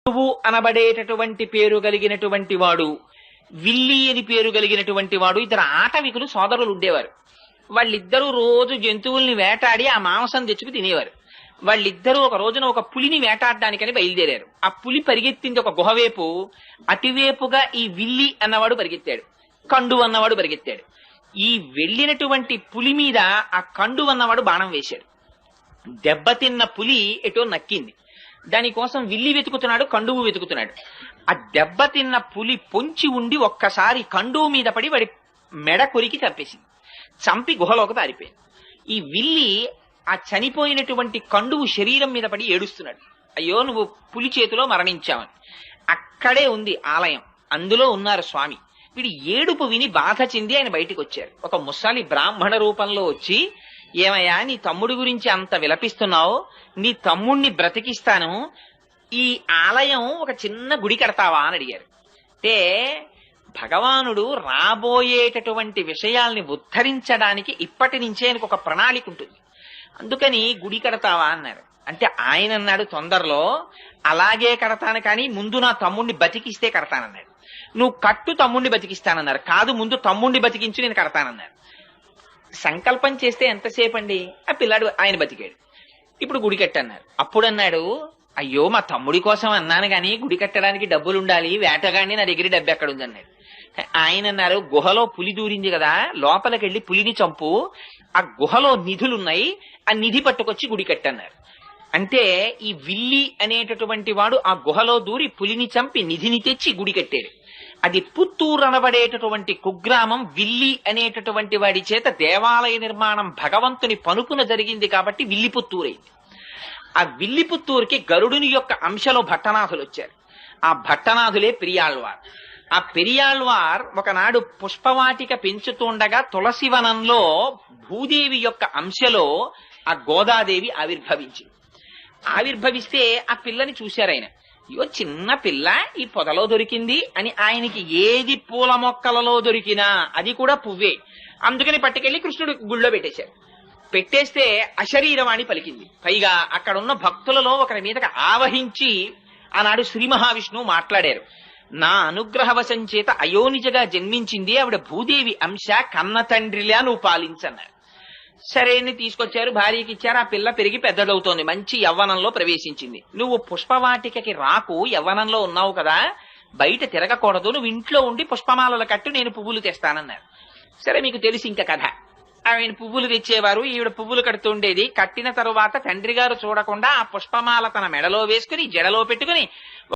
నువ్వు అనబడేటటువంటి పేరు కలిగినటువంటి వాడు, విల్లి అని పేరు కలిగినటువంటి వాడు, ఇద్దరు ఆటవికులు సోదరులు ఉండేవారు. వాళ్ళిద్దరూ రోజు జంతువుల్ని వేటాడి ఆ మాంసం తెచ్చుకు తినేవారు. వాళ్ళిద్దరూ ఒక రోజున ఒక పులిని వేటాడడానికని బయలుదేరారు. ఆ పులి పరిగెత్తింది ఒక గుహవేపు. అటువేపుగా ఈ విల్లి అన్నవాడు పరిగెత్తాడు, కండు అన్నవాడు పరిగెత్తాడు. ఈ వెళ్ళినటువంటి పులి మీద ఆ కండు అన్నవాడు బాణం వేశాడు. దెబ్బతిన్న పులి ఎటో నక్కింది. దానికోసం విల్లి వెతుకుతున్నాడు, కండువు వెతుకుతున్నాడు. ఆ దెబ్బతిన్న పులి పొంచి ఉండి ఒక్కసారి కండువు మీద పడి వాడి మెడ కొరికి చంపేసింది. చంపి గుహలోకి పారిపోయింది. ఈ విల్లి ఆ చనిపోయినటువంటి కండువు శరీరం మీద పడి ఏడుస్తున్నాడు, అయ్యో నువ్వు పులి చేతిలో మరణించావని. అక్కడే ఉంది ఆలయం, అందులో ఉన్నారు స్వామి. వీడి ఏడుపు విని బాధ చెంది ఆయన బయటికి వచ్చారు. ఒక ముసలి బ్రాహ్మణ రూపంలో వచ్చి, ఏమయ్యా నీ తమ్ముడి గురించి అంత విలపిస్తున్నావు, నీ తమ్ముణ్ణి బ్రతికిస్తాను, ఈ ఆలయం ఒక చిన్న గుడి కడతావా అని అడిగారు. అంటే భగవానుడు రాబోయేటటువంటి విషయాల్ని ఉద్ధరించడానికి ఇప్పటి నుంచే ఆయనకు ఒక ప్రణాళిక ఉంటుంది. అందుకని గుడి కడతావా అన్నారు. అంటే ఆయన అన్నాడు తొందరలో, అలాగే కడతాను కానీ ముందు నా తమ్ముణ్ణి బతికిస్తే కడతానన్నాడు. నువ్వు కట్టు, తమ్ముణ్ణి బతికిస్తానన్నారు. కాదు ముందు తమ్ముణ్ణి బతికించు, నేను కడతానన్నారు. సంకల్పం చేస్తే ఎంతసేపు అండి, ఆ పిల్లాడు ఆయన బతికాడు. ఇప్పుడు గుడి కట్టన్నారు. అప్పుడు అన్నాడు, అయ్యో మా తమ్ముడి కోసం అన్నాను గాని గుడి కట్టడానికి డబ్బులు ఉండాలి, వేటగాడిని నా దగ్గర డబ్బు ఎక్కడుంది అన్నాడు. ఆయన అన్నారు, గుహలో పులి దూరింది కదా, లోపలికి వెళ్ళి పులిని చంపు, ఆ గుహలో నిధులున్నాయి, ఆ నిధి పట్టుకొచ్చి గుడి కట్టన్నారు. అంటే ఈ విల్లి అనేటటువంటి వాడు ఆ గుహలో దూరి పులిని చంపి నిధిని తెచ్చి గుడి కట్టాడు. అది పుత్తూరు అనబడేటటువంటి కుగ్రామం విల్లి అనేటటువంటి వాడి చేత దేవాలయ నిర్మాణం భగవంతుని పనుపున జరిగింది కాబట్టి విల్లిపుత్తూరైంది. ఆ విల్లిపుత్తూరుకి గరుడుని యొక్క అంశలో భట్టనాథులు వచ్చారు. ఆ భట్టనాథులే పెరియాళ్వార్. ఆ పెరియాళ్వార్ ఒకనాడు పుష్పవాటిక పెంచుతుండగా తులసివనంలో భూదేవి యొక్క అంశలో ఆ గోదాదేవి ఆవిర్భవిస్తే ఆ పిల్లని చూశారు ఆయన. అయ్యో చిన్న పిల్ల ఈ పొదలో దొరికింది అని, ఆయనకి ఏది పూల మొక్కలలో దొరికినా అది కూడా పువ్వే. అందుకని పట్టుకెళ్లి కృష్ణుడి గుళ్ళో పెట్టేశారు. పెట్టేస్తే అశరీరవాణి పలికింది. పైగా అక్కడున్న భక్తులలో ఒకరి మీదకి ఆవహించి ఆనాడు శ్రీ మహావిష్ణువు మాట్లాడారు. నా అనుగ్రహవశం చేత అయోనిజగా జన్మించింది ఆవిడ భూదేవి అంశ, కన్న తండ్రిలా నువ్వు పాలించన్నారు. సరే అని తీసుకొచ్చారు, భార్యకి ఇచ్చారు. ఆ పిల్ల పెరిగి పెద్దదవుతోంది, మంచి యవ్వనంలో ప్రవేశించింది. నువ్వు పుష్పవాటికకి రాకు, యవ్వనంలో ఉన్నావు కదా, బయట తిరగకూడదు, నువ్వు ఇంట్లో ఉండి పుష్పమాలలు కట్టు, నేను పువ్వులు తెస్తానన్నారు. సరే మీకు తెలిసి ఇంకా కథ. ఆయన పువ్వులు తెచ్చేవారు, ఈవిడ పువ్వులు కడుతుండేది. కట్టిన తరువాత తండ్రి గారు చూడకుండా ఆ పుష్పమాల తన మెడలో వేసుకుని జడలో పెట్టుకుని